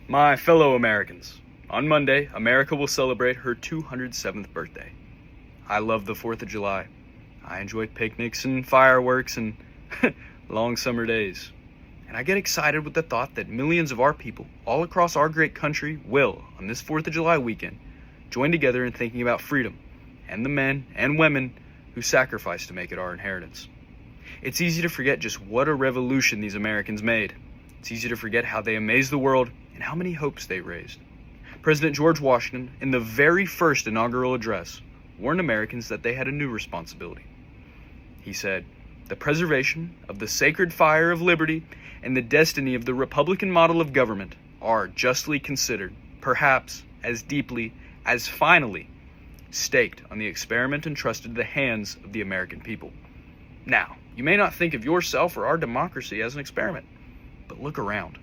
My fellow Americans, on Monday, America will celebrate her 207th birthday. I love the 4th of July. I enjoy picnics and fireworks and long summer days. And I get excited with the thought that millions of our people all across our great country will, on this 4th of July weekend, join together in thinking about freedom and the men and women who sacrificed to make it our inheritance. It's easy to forget just what a revolution these Americans made. It's easy to forget how they amazed the world and how many hopes they raised. President George Washington, in the very first inaugural address, warned Americans that they had a new responsibility. He said, "The preservation of the sacred fire of liberty and the destiny of the Republican model of government are justly considered, perhaps as deeply, as finally, staked on the experiment entrusted to the hands of the American people." Now, you may not think of yourself or our democracy as an experiment, but look around.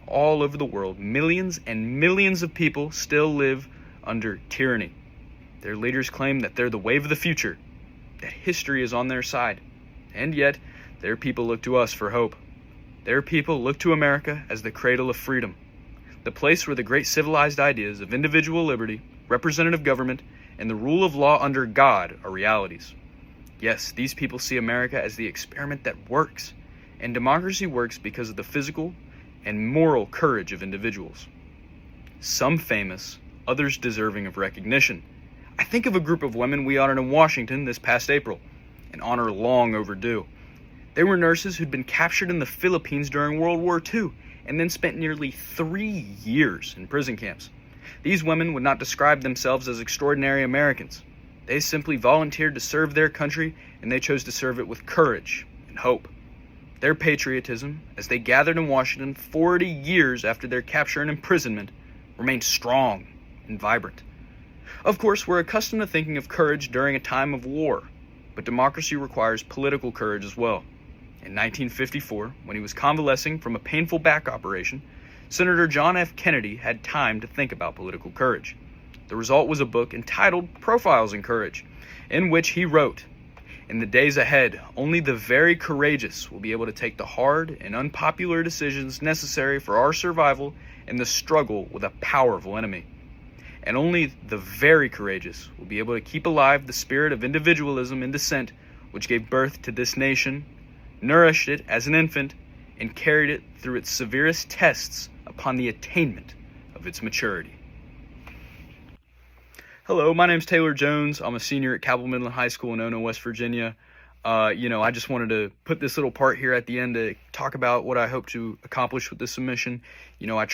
All over the world, millions and millions of people still live under tyranny. Their leaders claim that they're the wave of the future, that history is on their side, and yet their people look to us for hope. Their people look to America as the cradle of freedom, the place where the great civilized ideas of individual liberty, representative government, and the rule of law under God are realities. Yes, these people see America as the experiment that works, and democracy works because of the physical and moral courage of individuals. Some famous, others deserving of recognition. I think of a group of women we honored in Washington this past April, an honor long overdue. They were nurses who'd been captured in the Philippines during World War II and then spent nearly 3 years in prison camps. These women would not describe themselves as extraordinary Americans. They simply volunteered to serve their country, and they chose to serve it with courage and hope. Their patriotism, as they gathered in Washington 40 years after their capture and imprisonment, remained strong and vibrant. Of course, we're accustomed to thinking of courage during a time of war, but democracy requires political courage as well. In 1954, when he was convalescing from a painful back operation, Senator John F. Kennedy had time to think about political courage. The result was a book entitled Profiles in Courage, in which he wrote, "In the days ahead, only the very courageous will be able to take the hard and unpopular decisions necessary for our survival in the struggle with a powerful enemy. And only the very courageous will be able to keep alive the spirit of individualism and dissent which gave birth to this nation, nourished it as an infant, and carried it through its severest tests upon the attainment of its maturity." Hello, my name's Taylor Jones. I'm a senior at Cabell Midland High School in Ono, West Virginia. I just wanted to put this little part here at the end to talk about what I hope to accomplish with this submission. I